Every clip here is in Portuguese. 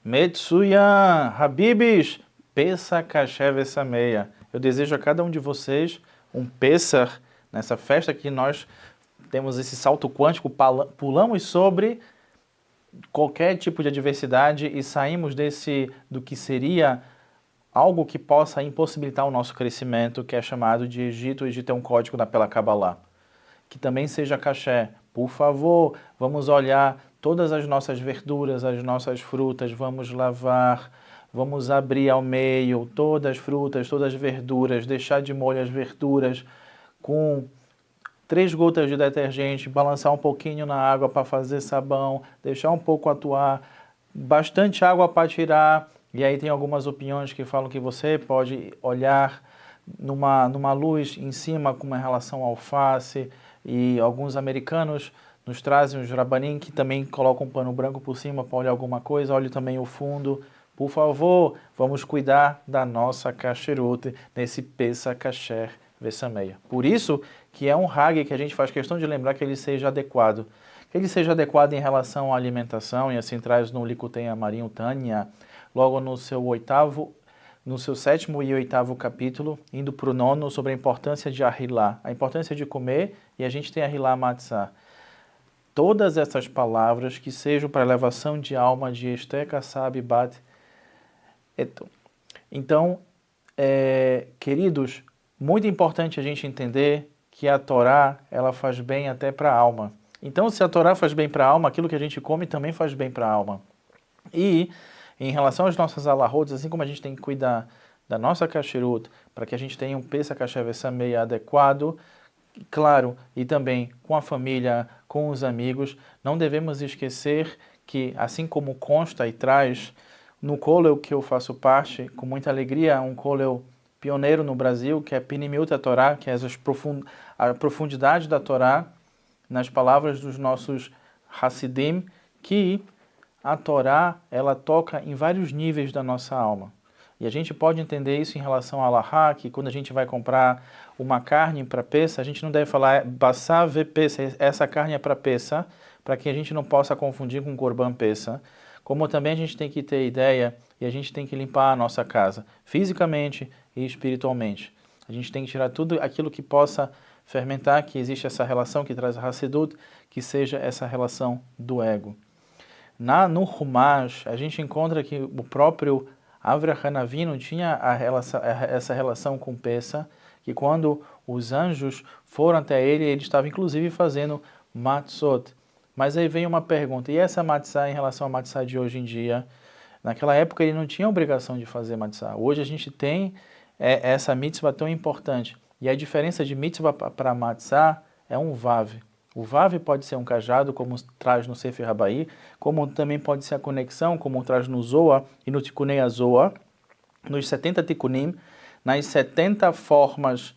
Metsuyan, Habibis, Pesach Kasher Vesameia. Eu desejo a cada um de vocês um Pesach, nessa festa que nós temos esse salto quântico, pulamos sobre qualquer tipo de adversidade e saímos do que seria algo que possa impossibilitar o nosso crescimento, que é chamado de Egito. O Egito é um código pela Kabbalah. Que também seja kasher. Por favor, vamos olhar todas as nossas verduras, as nossas frutas, vamos lavar, vamos abrir ao meio todas as frutas, todas as verduras, deixar de molho as verduras com 3 gotas de detergente, balançar um pouquinho na água para fazer sabão, deixar um pouco atuar, bastante água para tirar. E aí tem algumas opiniões que falam que você pode olhar numa luz em cima com uma relação ao alface, e alguns americanos nos trazem os rabanim que também colocam um pano branco por cima para olhar alguma coisa, olhe também o fundo. Por favor, vamos cuidar da nossa kasherut nesse Pesach Kasher Vesameia. Por isso que é um hag que a gente faz questão de lembrar que ele seja adequado. Que ele seja adequado em relação à alimentação, e assim traz no Likutei Amarim Tanya, logo no seu 7º e 8º capítulo, indo para o 9º, sobre a importância de ahilá, a importância de comer, e a gente tem ahilá matzah. Todas essas palavras que sejam para elevação de alma de Esther Kassab Bat Eto. Então, queridos, muito importante a gente entender que a Torá, ela faz bem até para a alma. Então, se a Torá faz bem para a alma, aquilo que a gente come também faz bem para a alma. E em relação às nossas alahotes, assim como a gente tem que cuidar da nossa kasherut, para que a gente tenha um Pesach Kasher Vesameia adequado, claro, e também com a família, com os amigos, não devemos esquecer que, assim como consta e traz no Kollel que eu faço parte, com muita alegria, um Kollel pioneiro no Brasil, que é Pinimiut Torá, que é a profundidade da Torá, nas palavras dos nossos Hassidim, que a Torá, ela toca em vários níveis da nossa alma. E a gente pode entender isso em relação a Allahá, que quando a gente vai comprar uma carne para peça, a gente não deve falar Bassar ve peça, essa carne é para peça, para que a gente não possa confundir com Corban peça. Como também a gente tem que ter ideia e a gente tem que limpar a nossa casa, fisicamente e espiritualmente. A gente tem que tirar tudo aquilo que possa fermentar, que existe essa relação que traz a Hassedut, que seja essa relação do ego. No Humash, a gente encontra que o próprio Avraham Avinu tinha essa relação com Pesach, que quando os anjos foram até ele estava inclusive fazendo matzot. Mas aí vem uma pergunta, e essa matzah em relação à matzah de hoje em dia? Naquela época ele não tinha obrigação de fazer matzah. Hoje a gente tem essa mitzvah tão importante. E a diferença de mitzvah para matzah é um vav. O vav pode ser um cajado, como traz no Sefer Habai, como também pode ser a conexão, como traz no Zohar e no Tikkunei Zohar, nos 70 Tikkunim, nas 70 formas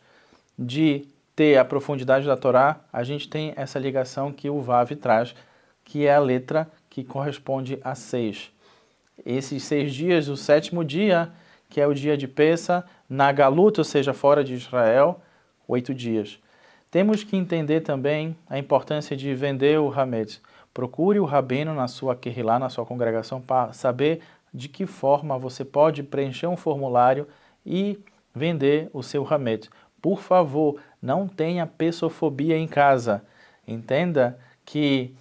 de ter a profundidade da Torá, a gente tem essa ligação que o vav traz, que é a letra que corresponde a 6. Esses 6 dias, o 7º dia, que é o dia de Pesach, na Galut, ou seja, fora de Israel, 8 dias. Temos que entender também a importância de vender o Hametz. Procure o rabino na sua Kehilá, na sua congregação, para saber de que forma você pode preencher um formulário e vender o seu Hametz. Por favor, não tenha pesofobia em casa. Entenda que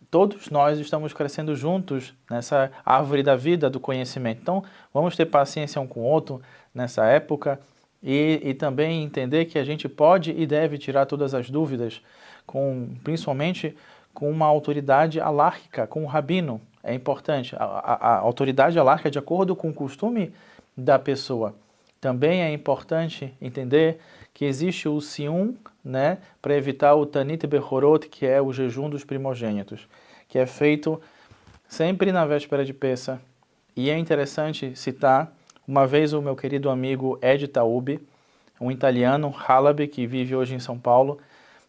todos nós estamos crescendo juntos nessa árvore da vida, do conhecimento. Então, vamos ter paciência um com o outro nessa época e também entender que a gente pode e deve tirar todas as dúvidas, principalmente com uma autoridade alárquica, com o rabino. É importante. A autoridade alárquica é de acordo com o costume da pessoa. Também é importante entender que existe o Sium, né, para evitar o Tanit Bechorot, que é o jejum dos primogênitos, que é feito sempre na véspera de Pesach. E é interessante citar, uma vez o meu querido amigo Ed Taub, um italiano, Halabi, que vive hoje em São Paulo,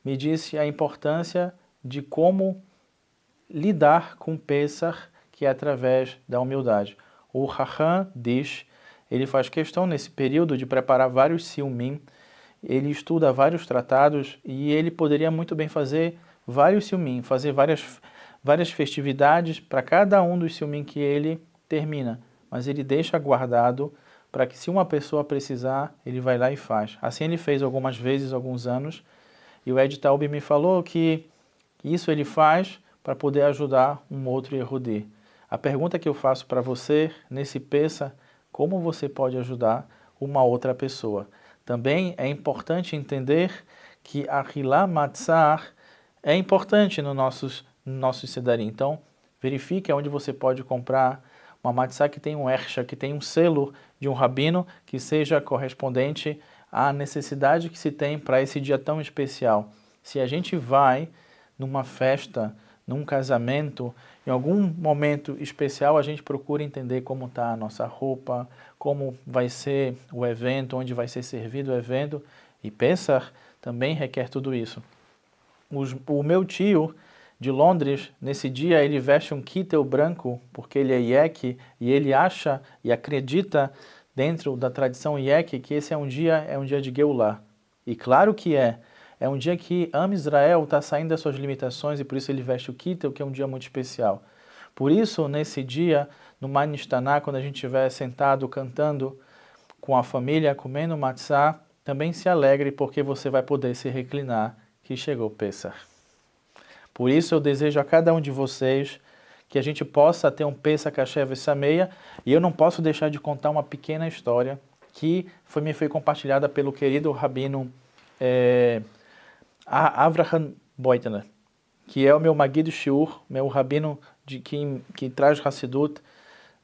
me disse a importância de como lidar com Pesach, que é através da humildade. O Raham diz, ele faz questão nesse período de preparar vários siumim, ele estuda vários tratados e ele poderia muito bem fazer vários siumim, fazer várias festividades para cada um dos Silmin que ele termina, mas ele deixa guardado para que se uma pessoa precisar, ele vai lá e faz. Assim ele fez algumas vezes, alguns anos, e o Ed Taub me falou que isso ele faz para poder ajudar um outro Yehudi. A pergunta que eu faço para você nesse Pessa, como você pode ajudar uma outra pessoa? Também é importante entender que a Hilá Matzah é importante no nossos Sedarim. Então, verifique onde você pode comprar uma matzah que tem um Ersha, que tem um selo de um rabino que seja correspondente à necessidade que se tem para esse dia tão especial. Se a gente vai numa festa, num casamento, em algum momento especial, a gente procura entender como está a nossa roupa, como vai ser o evento, onde vai ser servido o evento. E Pessah também requer tudo isso. O meu tio de Londres, nesse dia, ele veste um kittel branco, porque ele é Yek, e ele acha e acredita, dentro da tradição Yek, que esse é um dia de Geulah. E claro que é. É um dia que Am Israel está saindo das suas limitações, e por isso ele veste o kittel, que é um dia muito especial. Por isso, nesse dia, no Manistaná, quando a gente estiver sentado, cantando com a família, comendo matzah, também se alegre, porque você vai poder se reclinar, que chegou Pessah. Por isso eu desejo a cada um de vocês que a gente possa ter um Pessah Kasher V'Sameach, e eu não posso deixar de contar uma pequena história que me foi compartilhada pelo querido rabino Avraham Boitner, que é o meu Magid Shiur, meu rabino que traz Hassidut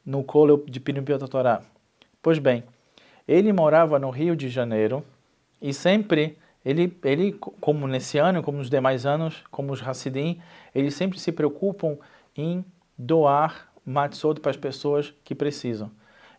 no Kollel de Pinim Torá. Pois bem, ele morava no Rio de Janeiro e sempre ele, como nesse ano, como nos demais anos, como os Hassidim, eles sempre se preocupam em doar matzot para as pessoas que precisam.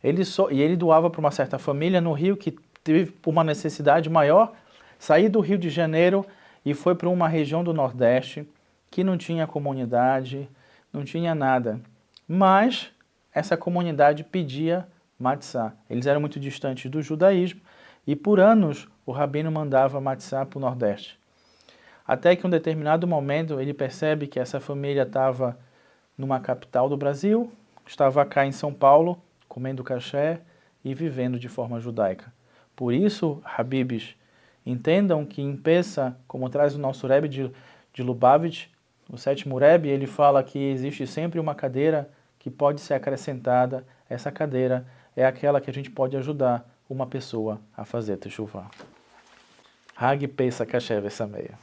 Ele doava para uma certa família no Rio que teve uma necessidade maior, sair do Rio de Janeiro e foi para uma região do Nordeste que não tinha comunidade, não tinha nada. Mas essa comunidade pedia matzah. Eles eram muito distantes do judaísmo e por anos o rabino mandava matzah para o Nordeste. Até que em um determinado momento ele percebe que essa família estava numa capital do Brasil, estava cá em São Paulo, comendo kasher e vivendo de forma judaica. Por isso, Habibis, entendam que em Pessah, como traz o nosso Rebbe de Lubavitch, o sétimo Rebbe, ele fala que existe sempre uma cadeira que pode ser acrescentada. Essa cadeira é aquela que a gente pode ajudar uma pessoa a fazer teshuvah. Hag Pessah Kasher V'Sameach.